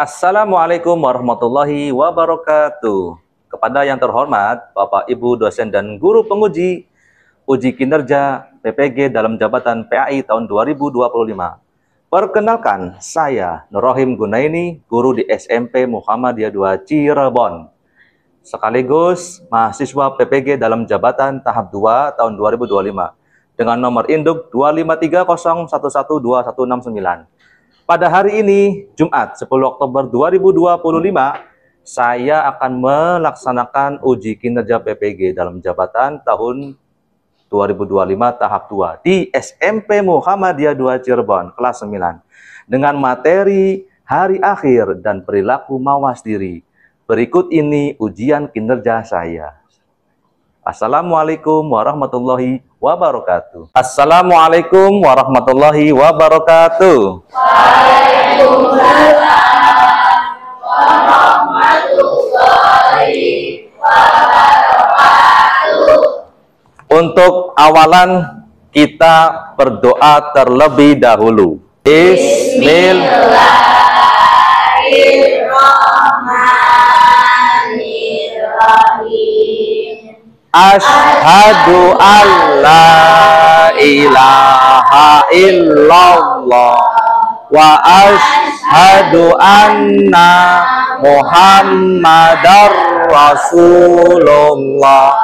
Assalamualaikum warahmatullahi wabarakatuh. Kepada yang terhormat Bapak Ibu dosen dan guru penguji uji kinerja PPG dalam jabatan PAI tahun 2025. Perkenalkan, saya Nurrohim Gunaini, guru di SMP Muhammadiyah 2 Cirebon. Sekaligus mahasiswa PPG dalam jabatan tahap 2 tahun 2025 dengan nomor induk 253011269. Pada hari ini, Jumat 10 Oktober 2025, saya akan melaksanakan uji kinerja PPG dalam jabatan tahun 2025 tahap 2 di SMP Muhammadiyah 2 Cirebon kelas 9 dengan materi hari akhir dan perilaku mawas diri. Berikut ini ujian kinerja saya. Assalamualaikum warahmatullahi wabarakatuh. Assalamualaikum warahmatullahi wabarakatuh. Waalaikumsalam warahmatullahi wabarakatuh. Untuk awalan kita berdoa terlebih dahulu. Bismillahirrahmanirrahim. Asyhadu an la ilaha illallah wa asyhadu anna Muhammadar Rasulullah.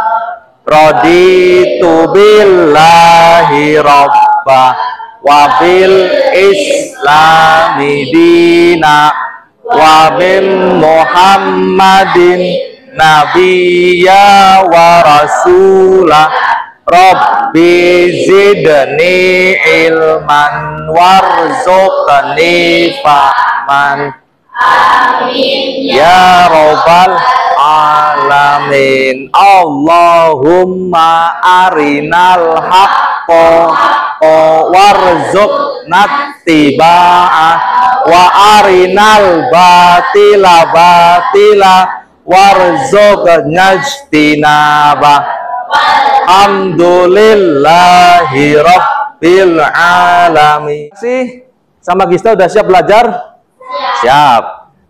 Raditu billahi rabbah wa bil islami dina wa bin Muhammadin nabiyya wa rasulah. Rabbi zidni ilman warzuqni fahman. Amin Ya Rabbal Alamin. Allahumma arinal haqqo warzuqna ittiba'ah wa arinal batila warzuqna ijtinabah. Alhamdulillahi rabbil alamin. Masih sama Gista udah siap belajar? Siap.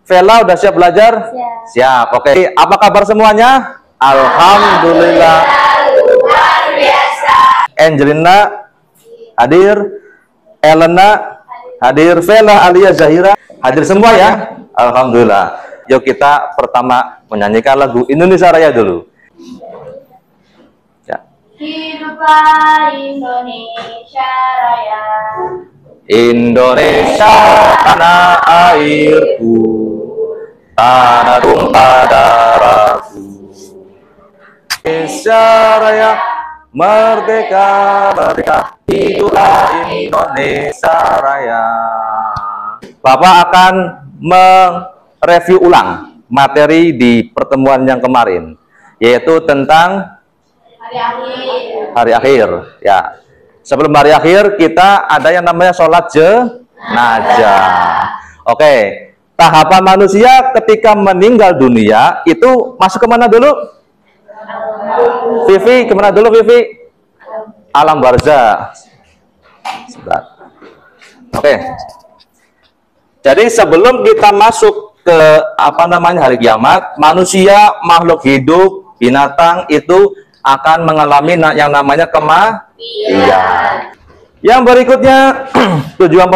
Vela udah siap belajar? Siap. Oke. Apa kabar semuanya? Alhamdulillah. luar biasa. Angelina hadir, Elena hadir, Vela, Alia, Zahira hadir semua ya. Alhamdulillah. Yuk kita pertama menyanyikan lagu Indonesia Raya dulu. Ya. Hiduplah Indonesia Raya. Indonesia tanah airku, tanah tumpah darahku. Indonesia Raya merdeka, merdeka, hiduplah Indonesia Raya. Bapak akan mereview ulang materi di pertemuan yang kemarin, yaitu tentang hari akhir. Ya. Sebelum hari akhir kita ada yang namanya sholat jenazah. Oke, tahapan manusia ketika meninggal dunia itu masuk kemana dulu? Vivi, kemana dulu Vivi? Alam barzah. Oke. Jadi sebelum kita masuk ke hari kiamat, manusia, makhluk hidup, binatang itu akan mengalami yang namanya kematian. Yang berikutnya tujuan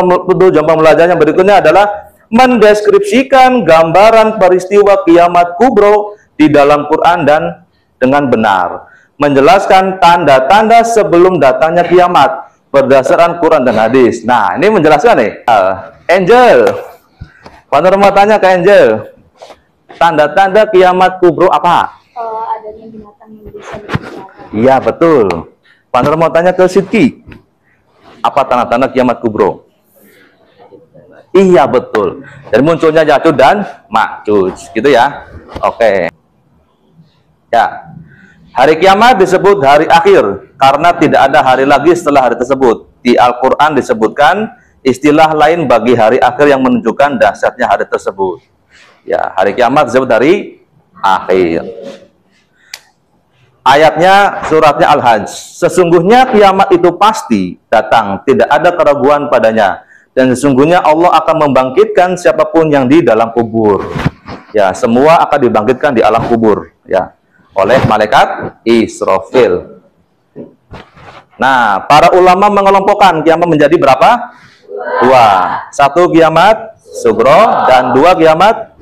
pembelajaran yang berikutnya adalah mendeskripsikan gambaran peristiwa kiamat kubro di dalam Quran dan dengan benar, menjelaskan tanda-tanda sebelum datangnya kiamat berdasarkan Quran dan hadis. Nah, ini menjelaskan nih. Angel, Pak mau tanya ke Angel, tanda-tanda kiamat kubro apa? Adanya binatang yang bisa berbicara. Iya betul. Pak Nur mau tanya ke Sidki, apa tanda-tanda kiamat kubro? Iya betul. Jadi munculnya Ya'juj dan Ma'juj, gitu ya. Oke. Ya. Hari kiamat disebut hari akhir karena tidak ada hari lagi setelah hari tersebut. Di Al-Qur'an disebutkan istilah lain bagi hari akhir yang menunjukkan dahsyatnya hari tersebut. Ya, hari kiamat disebut hari akhir. Ayatnya suratnya Al-Hajj. Sesungguhnya kiamat itu pasti datang, tidak ada keraguan padanya. dan sesungguhnya Allah akan membangkitkan siapapun yang di dalam kubur. Ya, semua akan dibangkitkan di alam kubur, ya, oleh malaikat Israfil. Nah, para ulama mengelompokkan kiamat menjadi berapa? Dua. Satu kiamat sugro dan dua kiamat.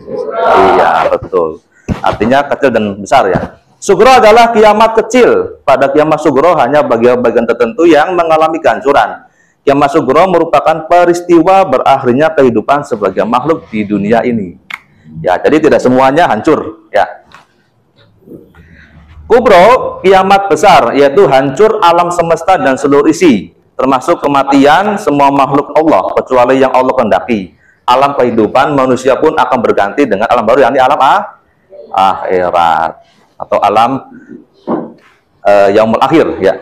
Iya, betul. Artinya kecil dan besar, ya. Sugro adalah kiamat kecil. Pada kiamat sugro hanya bagian-bagian tertentu yang mengalami kehancuran. Kiamat sugro merupakan peristiwa berakhirnya kehidupan sebagai makhluk di dunia ini. Ya, jadi tidak semuanya hancur, ya. Kubro, kiamat besar, yaitu hancur alam semesta dan seluruh isi, termasuk kematian semua makhluk Allah, kecuali yang Allah kehendaki. Alam kehidupan manusia pun akan berganti dengan alam baru, yakni alam akhirat atau alam yaumul akhir, ya.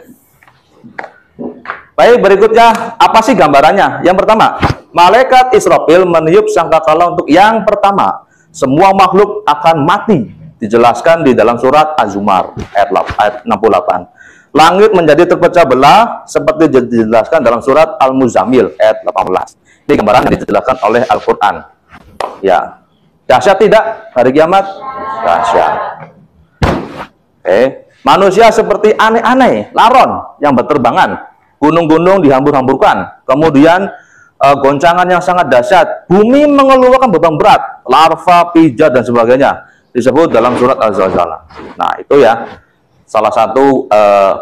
Baik, berikutnya apa sih gambarannya? Yang pertama, malaikat Israfil meniup sangkakala untuk yang pertama. Semua makhluk akan mati. Dijelaskan di dalam surat Az-Zumar ayat 68. Langit menjadi terpecah belah seperti dijelaskan dalam surat Al-Muzammil ayat 18. Ini gambaran yang dijelaskan oleh Al-Quran. Ya, dahsyat tidak hari kiamat? Dahsyat. Manusia seperti aneh-aneh, laron yang berterbangan. Gunung-gunung dihambur-hamburkan. Kemudian goncangan yang sangat dahsyat. Bumi mengeluarkan beban berat, larva, pijat dan sebagainya. Disebut dalam surat Az-Zalzalah. Nah, itu ya salah satu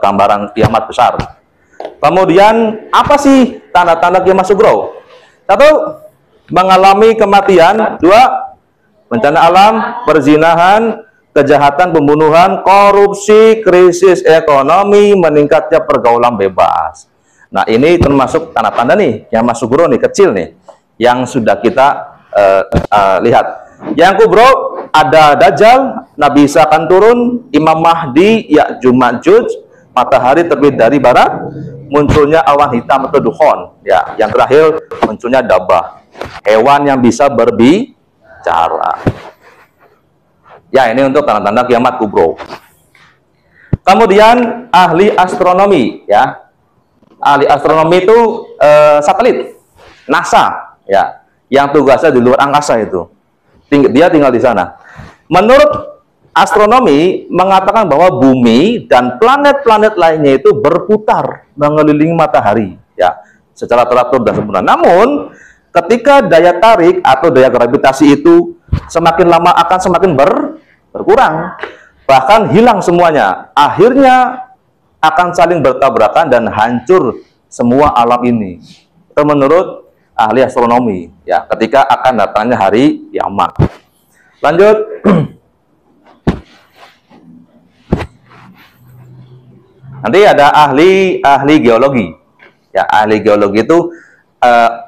gambaran kiamat besar. Kemudian apa sih tanda-tanda kiamat sugro? Satu, mengalami kematian. Dua, bencana alam, perzinahan, kejahatan, pembunuhan, korupsi, krisis ekonomi, meningkatnya pergaulan bebas. Nah, ini termasuk tanda-tanda nih kiamat sugro nih, kecil nih, yang sudah kita lihat. Yang kubro, ada Dajjal, Nabi Isa akan turun, Imam Mahdi, Ya'juj Ma'juj, matahari terbit dari barat, munculnya awan hitam atau dukhon, ya. Yang terakhir munculnya dabah, hewan yang bisa berbicara. Ya, ini untuk tanda-tanda kiamat kubro. Kemudian ahli astronomi, ya. Ahli astronomi itu satelit NASA, ya, yang tugasnya di luar angkasa itu. Dia tinggal di sana. Menurut astronomi mengatakan bahwa bumi dan planet-planet lainnya itu berputar mengelilingi matahari, ya, secara teratur dan sempurna. Namun ketika daya tarik atau daya gravitasi itu semakin lama akan semakin berkurang, bahkan hilang semuanya. Akhirnya akan saling bertabrakan dan hancur semua alam ini. Itu menurut ahli astronomi, ya, ketika akan datangnya hari kiamat. Lanjut. Nanti ada ahli geologi. Ya, ahli geologi itu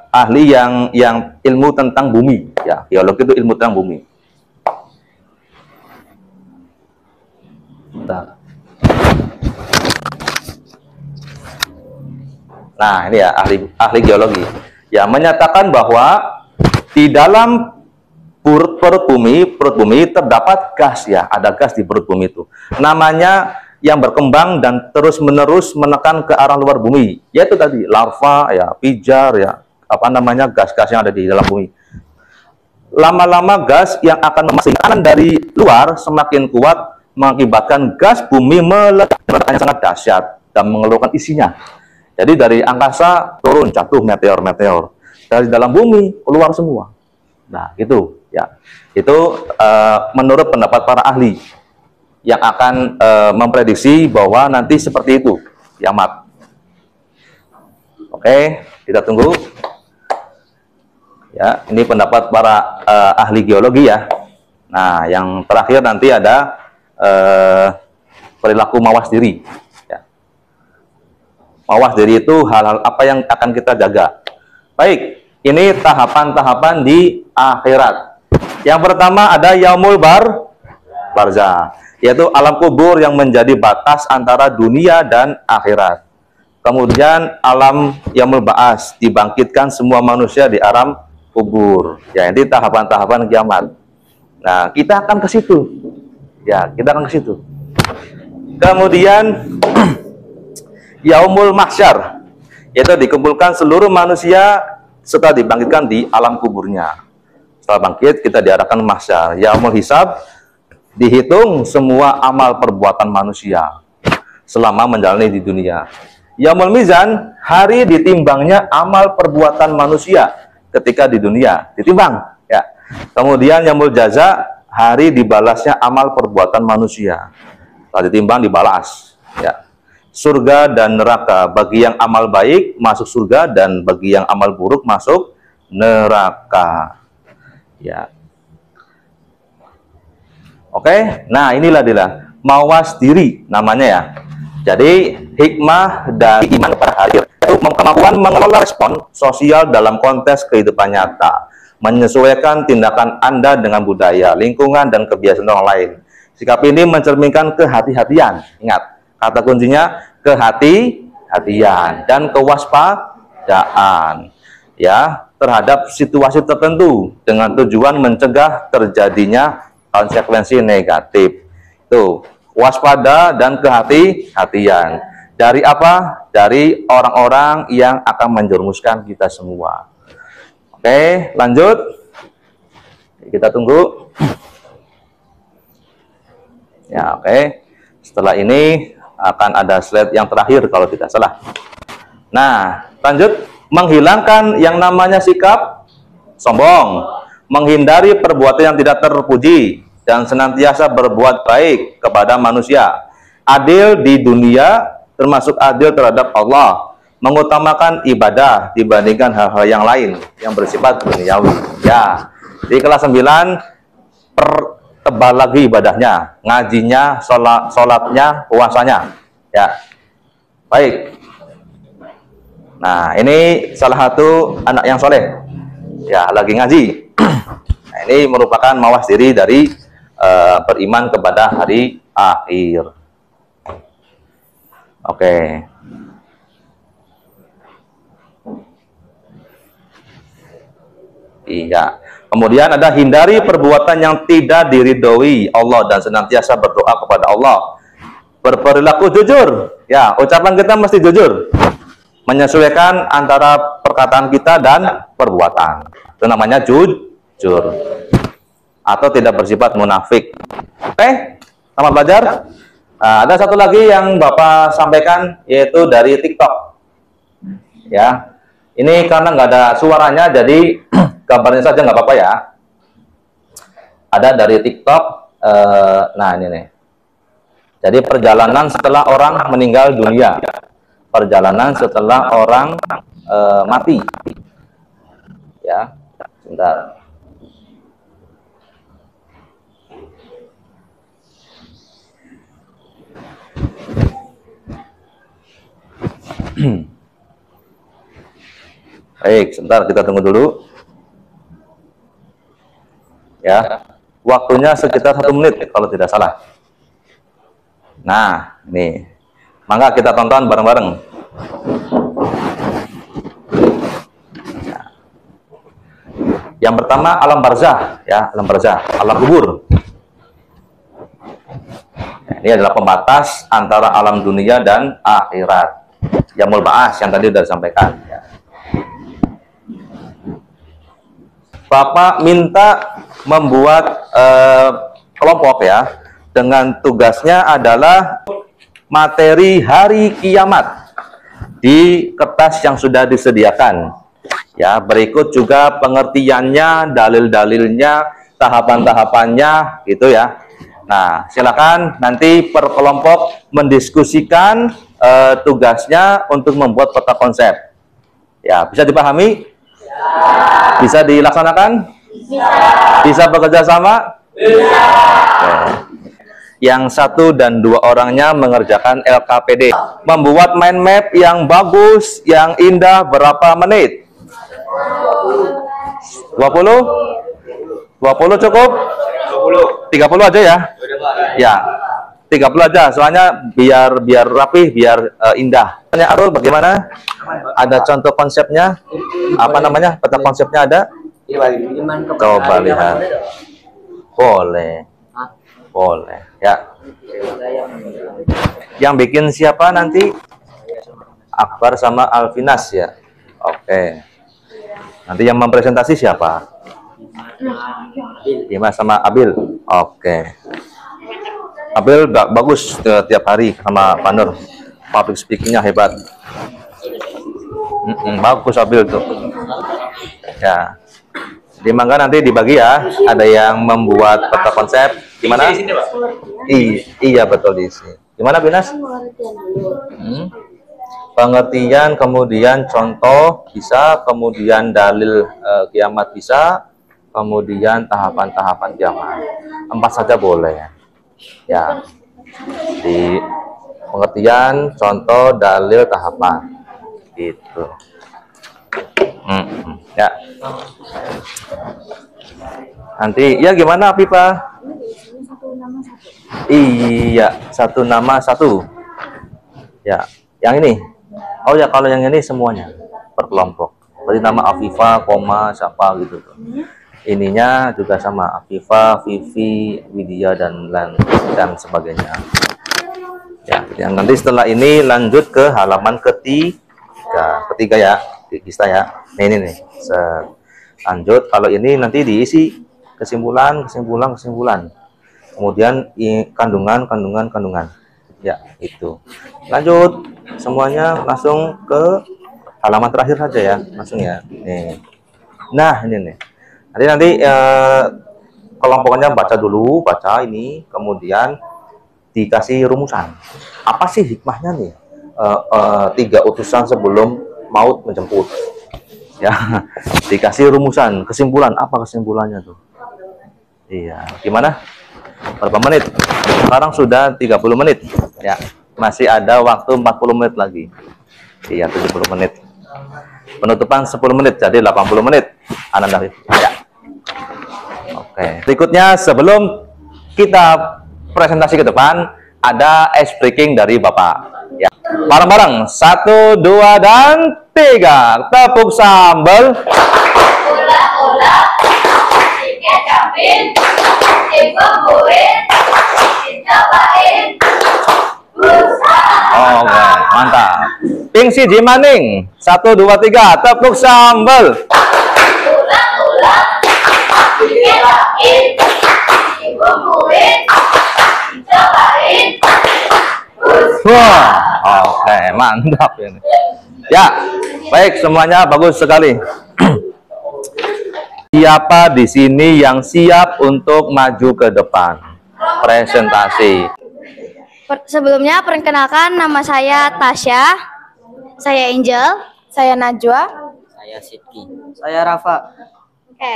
ahli yang ilmu tentang bumi, ya. Geologi itu ilmu tentang bumi. Nah, ini ya ahli geologi. Ya, menyatakan bahwa di dalam perut bumi terdapat gas, ya, ada gas di perut bumi itu. Namanya yang berkembang dan terus-menerus menekan ke arah luar bumi, yaitu tadi larva, ya, pijar, ya, apa namanya, gas-gas yang ada di dalam bumi. Lama-lama gas yang akan memasukkan dari luar semakin kuat mengakibatkan gas bumi meledaknya sangat dahsyat dan mengeluarkan isinya. Jadi dari angkasa turun, jatuh meteor-meteor. Dari dalam bumi keluar semua. Nah, itu, ya. Itu menurut pendapat para ahli yang akan memprediksi bahwa nanti seperti itu kiamat. Oke, kita tunggu. Ya, ini pendapat para ahli geologi, ya. Nah, yang terakhir nanti ada perilaku mawas diri. Mawas diri itu hal-hal apa yang akan kita jaga. Baik, ini tahapan-tahapan di akhirat. Yang pertama ada yaumul barzah, yaitu alam kubur yang menjadi batas antara dunia dan akhirat. Kemudian alam yaumul ba'as, dibangkitkan semua manusia di alam kubur. Ya, ini tahapan-tahapan kiamat. Nah, kita akan ke situ. Ya, kita akan ke situ. Kemudian yaumul mahsyar, yaitu dikumpulkan seluruh manusia setelah dibangkitkan di alam kuburnya. Setelah bangkit, kita diarahkan mahsyar. Yaumul hisab, dihitung semua amal perbuatan manusia selama menjalani di dunia. Yaumul mizan, hari ditimbangnya amal perbuatan manusia ketika di dunia, ditimbang. Ya. Kemudian yaumul jaza, hari dibalasnya amal perbuatan manusia. Setelah ditimbang, dibalas. Ya. Surga dan neraka, bagi yang amal baik masuk surga, dan bagi yang amal buruk masuk neraka. Ya. Oke, nah inilah mawas diri namanya ya. Jadi hikmah dari iman pada hari itu kemampuan mengelola respon sosial dalam konteks kehidupan nyata, menyesuaikan tindakan Anda dengan budaya, lingkungan, dan kebiasaan orang lain. Sikap ini mencerminkan kehati-hatian. Ingat, kata kuncinya kehati-hatian dan kewaspadaan. Ya, terhadap situasi tertentu dengan tujuan mencegah terjadinya konsekuensi negatif. Itu waspada dan kehati-hatian. Dari apa? Dari orang-orang yang akan menjerumuskan kita semua. Oke, lanjut. Kita tunggu. Ya, oke. Setelah ini akan ada slide yang terakhir kalau tidak salah. Nah, lanjut. Menghilangkan yang namanya sikap sombong, menghindari perbuatan yang tidak terpuji, dan senantiasa berbuat baik kepada manusia. Adil di dunia, termasuk adil terhadap Allah, mengutamakan ibadah dibandingkan hal-hal yang lain yang bersifat duniawi. Ya, di kelas 9 pertebal lagi ibadahnya, ngajinya, sholatnya, puasanya. Ya, baik. Nah, ini salah satu anak yang soleh, ya, lagi ngaji. Nah, ini merupakan mawas diri dari beriman kepada hari akhir. Oke. Iya. Kemudian ada hindari perbuatan yang tidak diridhoi Allah dan senantiasa berdoa kepada Allah. Berperilaku jujur. Ya, ucapan kita mesti jujur. Menyesuaikan antara perkataan kita dan perbuatan. Itu namanya jujur. Atau tidak bersifat munafik. Oke, selamat belajar. Nah, ada satu lagi yang Bapak sampaikan, yaitu dari TikTok. Ya, ini karena nggak ada suaranya, jadi gambarnya saja nggak apa-apa ya. Ada dari TikTok. Nah, ini nih. Jadi perjalanan setelah orang meninggal dunia. Perjalanan setelah orang mati. Ya, sebentar. Baik, sebentar kita tunggu dulu. Ya, waktunya sekitar 1 menit kalau tidak salah. Nah, nih. Maka kita tonton bareng-bareng. Yang pertama alam barzah, ya, alam barzah, alam kubur. Ini adalah pembatas antara alam dunia dan akhirat. Yaumul ba'ats yang tadi sudah disampaikan. Ya. Bapak minta membuat kelompok ya, dengan tugasnya adalah materi hari kiamat di kertas yang sudah disediakan. Ya, berikut juga pengertiannya, dalil-dalilnya, tahapan-tahapannya, gitu ya. Nah, silakan nanti per kelompok mendiskusikan tugasnya untuk membuat peta konsep. Ya, bisa dipahami? Ya. Bisa dilaksanakan? Bisa. Bisa bekerja sama? Bisa. Yang 1 dan 2 orangnya mengerjakan LKPD. Membuat mind map yang bagus, yang indah, berapa menit? 20? 20 cukup? 30 aja ya? Ya, 30 aja, soalnya biar rapi, biar indah. Tanya Arul, bagaimana? Ada contoh konsepnya? Apa namanya? Peta konsepnya ada? Coba lihat. Boleh. Boleh, ya. Yang bikin siapa nanti? Akbar sama Alfinas ya. Oke. Nanti yang mempresentasi siapa? Dimas sama Abil. Oke. Abil bagus tiap hari sama Pak Nur. Public speakingnya hebat. Bagus Abil tuh. Ya. Di mangga nanti dibagi ya. Ada yang membuat peta konsep. Gimana? Iya betul diisi. Gimana Binas? Pengertian, kemudian contoh bisa, kemudian dalil kiamat bisa, kemudian tahapan-tahapan kiamat. 4 saja boleh. Ya. Di pengertian, contoh, dalil, tahapan. Gitu. Ya. Nanti ya gimana Pipa? Iya, satu nama satu. Ya, yang ini. Oh ya, kalau yang ini semuanya per kelompok. Berarti nama Afifa, koma siapa gitu tuh. Ininya juga sama Afifa, Vivi, Widya dan sebagainya. Ya, yang nanti setelah ini lanjut ke halaman ketiga ya, kita ya. Ini nih. Lanjut, kalau ini nanti diisi kesimpulan. Kemudian kandungan. Ya, itu. Lanjut semuanya langsung ke halaman terakhir saja ya, langsung ya. Nih. Nah, ini nih. Nanti kelompoknya baca ini, kemudian dikasih rumusan. Apa sih hikmahnya nih? 3 utusan sebelum maut menjemput. Ya, dikasih rumusan, kesimpulan. Apa kesimpulannya tuh? Iya, gimana? Berapa menit? Sekarang sudah 30 menit. Ya, masih ada waktu 40 menit lagi. Iya, 70 menit. Penutupan 10 menit, jadi 80 menit. Ananda. Ya. Oke. Berikutnya sebelum kita presentasi ke depan, ada ice breaking dari Bapak. Ya. Bareng-bareng. 1, 2, dan 3. Tepuk sambal. Olah-olah, dikecapin, dibumbuin, dicobain. Oke, mantap. Pingsi Jimaning. 1, 2, 3. Tepuk sambal. Ulang-ulang, dikecapin, dibumbuin, dicobain. Wah, oke, mantap ini. Ya, baik semuanya bagus sekali. Siapa di sini yang siap untuk maju ke depan? Presentasi. Sebelumnya perkenalkan, nama saya Tasya, saya Angel, saya Najwa, Saya Sidki. Saya Rafa. Oke.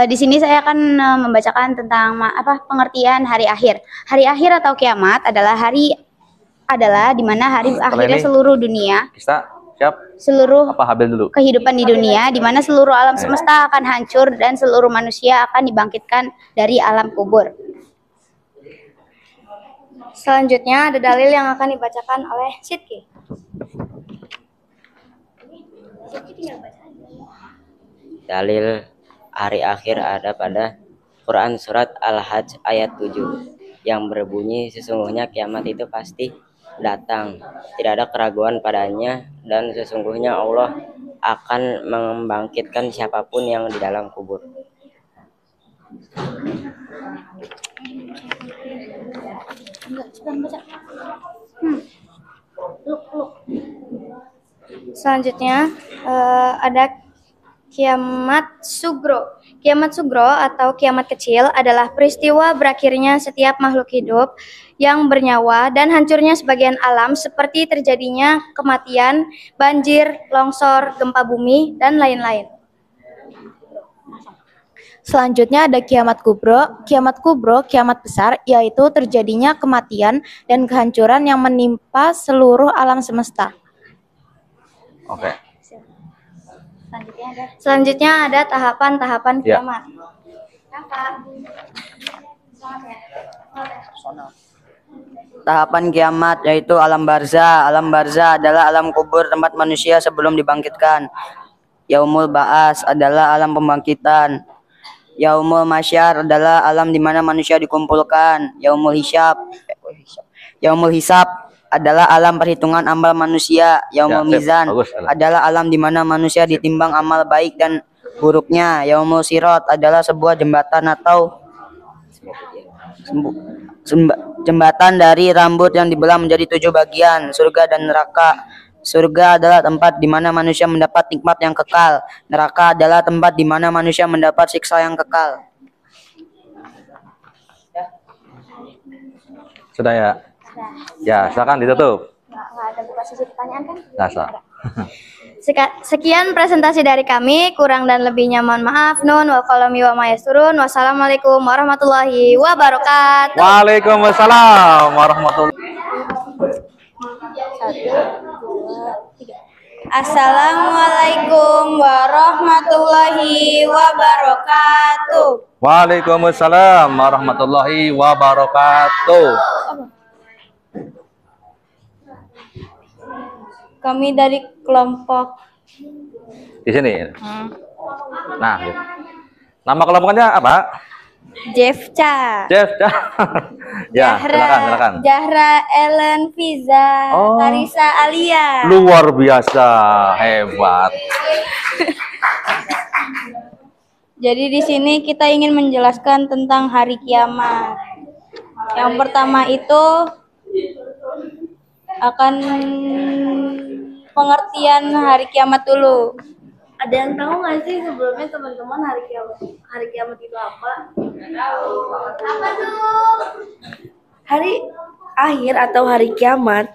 Di sini saya akan membacakan tentang pengertian hari akhir. Hari akhir atau kiamat adalah di mana hari akhirnya seluruh dunia. Kita siap? Seluruh Apa Habil dulu? kehidupan di dunia, di mana seluruh alam semesta akan hancur dan seluruh manusia akan dibangkitkan dari alam kubur. Selanjutnya ada dalil yang akan dibacakan oleh Sidki. Dalil hari akhir ada pada Quran surat Al-Hajj ayat 7 yang berbunyi, sesungguhnya kiamat itu pasti datang, tidak ada keraguan padanya, dan sesungguhnya Allah akan membangkitkan siapapun yang di dalam kubur. Selanjutnya ada kiamat sugro. Kiamat sugro atau kiamat kecil adalah peristiwa berakhirnya setiap makhluk hidup yang bernyawa dan hancurnya sebagian alam seperti terjadinya kematian, banjir, longsor, gempa bumi, dan lain-lain. Selanjutnya ada kiamat kubro. Kiamat kubro, kiamat besar, yaitu terjadinya kematian dan kehancuran yang menimpa seluruh alam semesta. Oke. Selanjutnya ada tahapan-tahapan kiamat. Tahapan kiamat yaitu alam barzah. Alam barzah adalah alam kubur tempat manusia sebelum dibangkitkan. Yaumul ba'as adalah alam pembangkitan. Yaumul masyar adalah alam di mana manusia dikumpulkan. Yaumul hisab adalah alam perhitungan amal manusia. Yaumul Ya, sip. Mizan Bagus. adalah alam di mana manusia ditimbang amal baik dan buruknya. Yaumul Sirat adalah sebuah jembatan atau jembatan dari rambut yang dibelah menjadi 7 bagian. Surga dan neraka. Surga adalah tempat di mana manusia mendapat nikmat yang kekal. Neraka adalah tempat di mana manusia mendapat siksa yang kekal. Sudah ya? Ya, silakan ditutup. Nggak ada buka sesi pertanyaan kan? Nah, so. Sekian presentasi dari kami, kurang dan lebihnya mohon maaf. Nun wal qalami wa ma yasturun. Wassalamualaikum warahmatullahi wabarakatuh. Waalaikumsalam warahmatullahi. Assalamualaikum warahmatullahi wabarakatuh. Waalaikumsalam warahmatullahi wabarakatuh. Kami dari kelompok Di sini. Nah, gitu. Nama kelompoknya apa? Jefca. Jeff. Ya, silakan. Zahra Ellen Fiza, Oh. Karisa Alia. Luar biasa, hebat. Jadi di sini kita ingin menjelaskan tentang hari kiamat. Yang pertama itu akan pengertian hari kiamat dulu. Ada yang tahu nggak sih sebelumnya teman-teman hari kiamat itu apa? Apa tuh? Hari akhir atau hari kiamat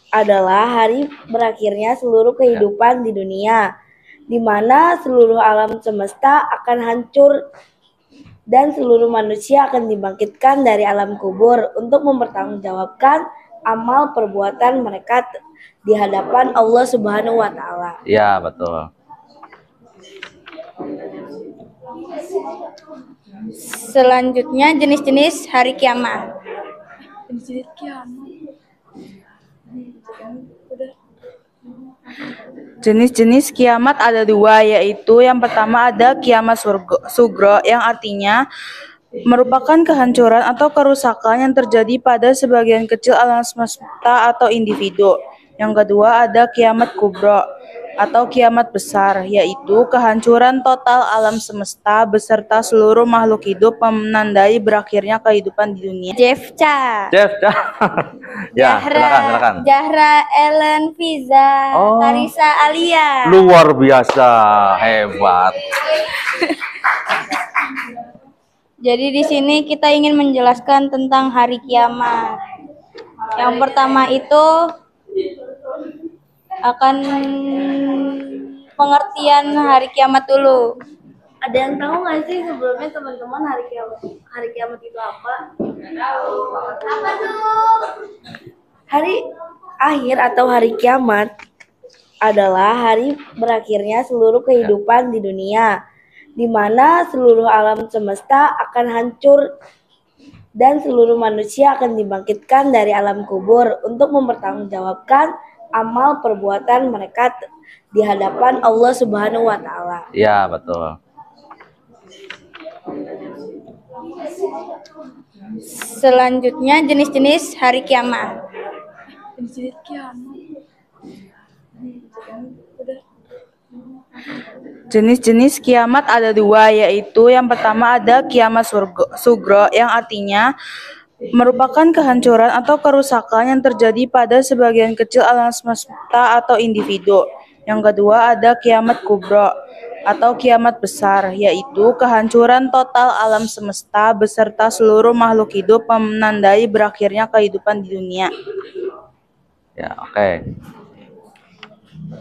adalah hari berakhirnya seluruh kehidupan di dunia, di mana seluruh alam semesta akan hancur dan seluruh manusia akan dibangkitkan dari alam kubur untuk mempertanggungjawabkan amal perbuatan mereka di hadapan Allah Subhanahu wa taala. Ya, betul. Selanjutnya jenis-jenis hari kiamat. Jenis-jenis kiamat ada 2, yaitu yang pertama ada kiamat sugro yang artinya merupakan kehancuran atau kerusakan yang terjadi pada sebagian kecil alam semesta atau individu. Yang kedua ada kiamat kubro atau kiamat besar, yaitu kehancuran total alam semesta beserta seluruh makhluk hidup menandai berakhirnya kehidupan di dunia. Jefca. Jeff. Ya, silakan. Zahra Ellen Fiza, Oh. Karisa Alia. Luar biasa, hebat. Jadi di sini kita ingin menjelaskan tentang hari kiamat. Yang pertama itu akan pengertian hari kiamat dulu. Ada yang tahu nggak sih sebelumnya teman-teman hari kiamat itu apa? Apa tuh? Hari akhir atau hari kiamat adalah hari berakhirnya seluruh kehidupan di dunia, di mana seluruh alam semesta akan hancur dan seluruh manusia akan dibangkitkan dari alam kubur untuk mempertanggungjawabkan amal perbuatan mereka di hadapan Allah Subhanahu wa taala. Ya, betul. Selanjutnya jenis-jenis hari kiamat. Jenis-jenis kiamat ada 2, yaitu yang pertama ada kiamat sugro yang artinya merupakan kehancuran atau kerusakan yang terjadi pada sebagian kecil alam semesta atau individu. Yang kedua ada kiamat kubro atau kiamat besar, yaitu kehancuran total alam semesta beserta seluruh makhluk hidup menandai berakhirnya kehidupan di dunia. Ya, oke.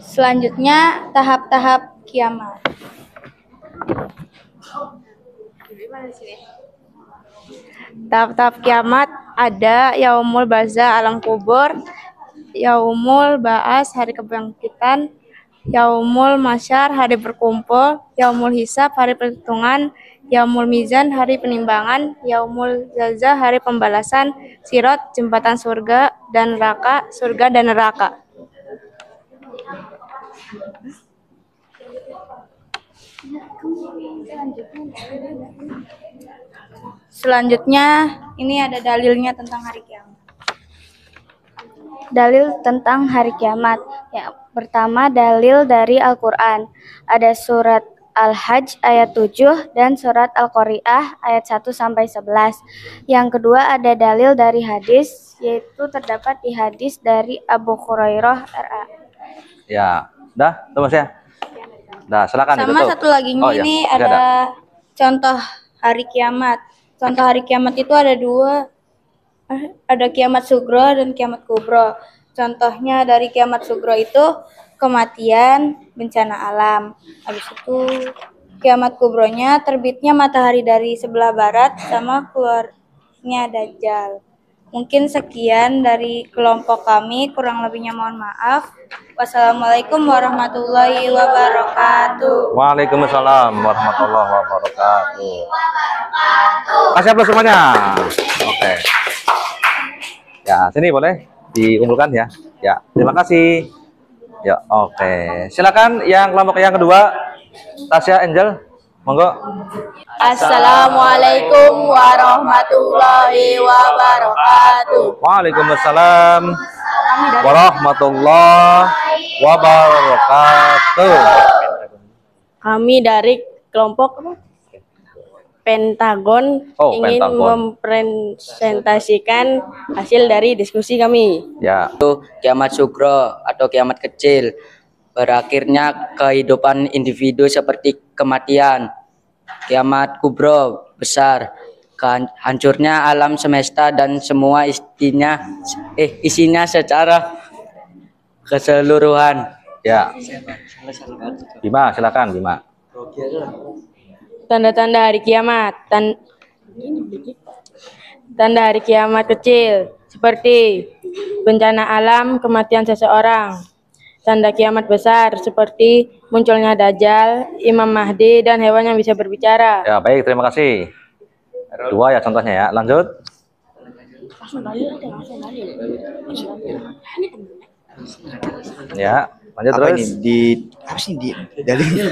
Selanjutnya tahap-tahap kiamat. Tahap-tahap kiamat ada yaumul barzah alam kubur, yaumul ba'as hari kebangkitan, yaumul masyar hari berkumpul, yaumul hisab hari perhitungan, yaumul mizan hari penimbangan, yaumul zalzah hari pembalasan, sirat jembatan surga dan neraka. Selanjutnya ini ada dalilnya tentang hari kiamat. Dalil tentang hari kiamat. Yang pertama, dalil dari Al-Qur'an. Ada surat Al-Hajj ayat 7 dan surat Al-Qari'ah ayat 1 sampai 11. Yang kedua, ada dalil dari hadis, yaitu terdapat di hadis dari Abu Hurairah RA. Ya, dah, tuh Mas ya. Dah, silakan Sama ditutup. satu lagi Oh, ya. ini Ada. ada contoh hari kiamat. Contoh hari kiamat itu ada dua, ada kiamat sugro dan kiamat kubro. Contohnya dari kiamat sugro itu kematian, bencana alam. Habis itu kiamat kubronya terbitnya matahari dari sebelah barat sama keluarnya dajjal. Mungkin sekian dari kelompok kami, kurang lebihnya mohon maaf. Wassalamualaikum warahmatullahi wabarakatuh. Waalaikumsalam warahmatullahi wabarakatuh. Masih apa semuanya? Oke. Ya, sini boleh dikumpulkan ya. Ya, terima kasih. Ya, oke. Silakan yang kelompok yang kedua, Tasya Angel, monggo. Assalamualaikum warahmatullahi wabarakatuh. Waalaikumsalam warahmatullahi wabarakatuh. Kami dari kelompok Pentagon ingin Pentagon. mempresentasikan hasil dari diskusi kami. Ya. Itu kiamat sugro atau kiamat kecil, berakhirnya kehidupan individu seperti kematian. Kiamat kubro besar, hancurnya alam semesta dan semua isinya secara keseluruhan. Ya. Bima, silakan Bima. Tanda-tanda hari kiamat. Tanda hari kiamat kecil seperti bencana alam, kematian seseorang. Tanda kiamat besar seperti munculnya Dajjal, Imam Mahdi, dan hewan yang bisa berbicara. Ya, baik, terima kasih. Dua ya contohnya ya. Lanjut. Ya, lanjut Apa terus. ini di apa sih di dalil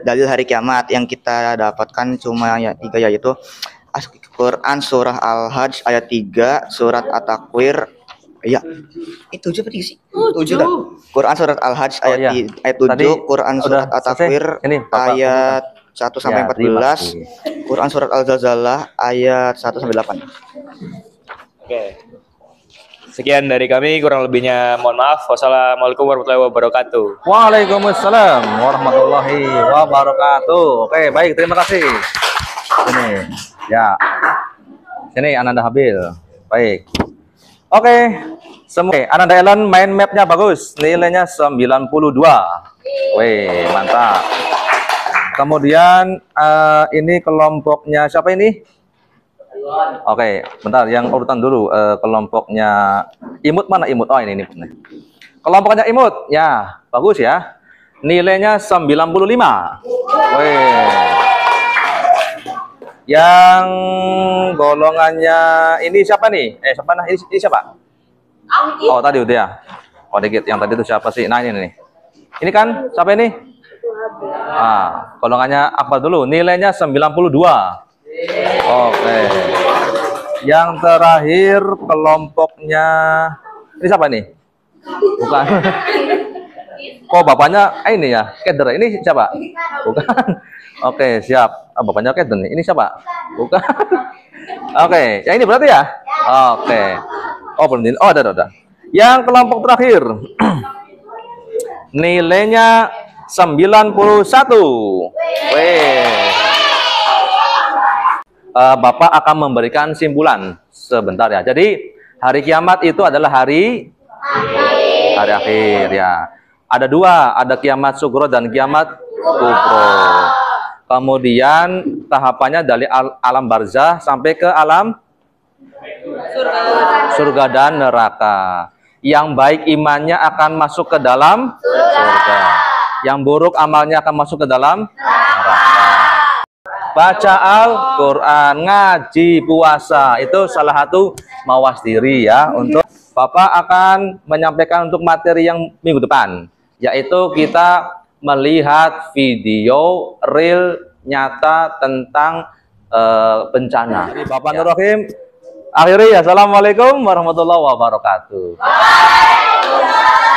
dalil hari kiamat yang kita dapatkan cuma ya 3, yaitu Quran surah Al-Hajj ayat 3, surat At-Takwir ya itu 7 apa sih? 7 dah. Quran surat Al-Hajj ayat iya. ayat 7, Tadi Quran surat udah At-Takwir selesai. Ini, Bapak. ayat 1 sampai Ya, terima 14, kasih. Quran surat Al-Zalzalah ayat 1 sampai 8. Oke. Sekian dari kami, kurang lebihnya mohon maaf. Wassalamualaikum warahmatullahi wabarakatuh. Waalaikumsalam warahmatullahi wabarakatuh. Oke, baik, terima kasih. Sini, ya. Sini, Ananda Habil. Baik. Oke, semua. Ananda Ellen main mapnya bagus. Nilainya 92. Wih, mantap. Kemudian ini kelompoknya siapa ini? Oke, bentar, yang urutan dulu kelompoknya Imut mana Imut? Oh, ini Imut nih. Kelompoknya Imut, ya, bagus ya. Nilainya 95. Wih. Yang golongannya ini siapa nih? Siapa nah? Ini siapa? Oh, tadi udah ya. Oh, dikit. Yang tadi itu siapa sih? Nah, ini nih. Ini kan siapa ini? Ah, golongannya apa dulu? Nilainya 92. Oke. Yang terakhir kelompoknya ini siapa nih? Bukan. Kok bapaknya ini ya? Keder. Ini siapa? Bukan. Oke, siap. Bapaknya Keder nih. Ini siapa? Bukan. Oke, yang ini berarti ya? Oke. Oh, belum. Oh, ada. Yang kelompok terakhir. Nilainya 91. Weh. Bapak akan memberikan simpulan sebentar ya. Jadi hari kiamat itu adalah hari akhir ya. Ada dua, ada kiamat sugro dan kiamat kubro. Kemudian tahapannya dari alam barzah sampai ke alam surga dan neraka. Yang baik imannya akan masuk ke dalam surga. Yang buruk amalnya akan masuk ke dalam neraka. Baca Al-Quran, ngaji, puasa, itu salah satu mawas diri ya. Untuk Bapak akan menyampaikan untuk materi yang minggu depan, yaitu kita melihat video real nyata tentang bencana. Jadi Bapak Nur Rahim Akhiri, assalamualaikum warahmatullahi wabarakatuh. Waalaikumsalam.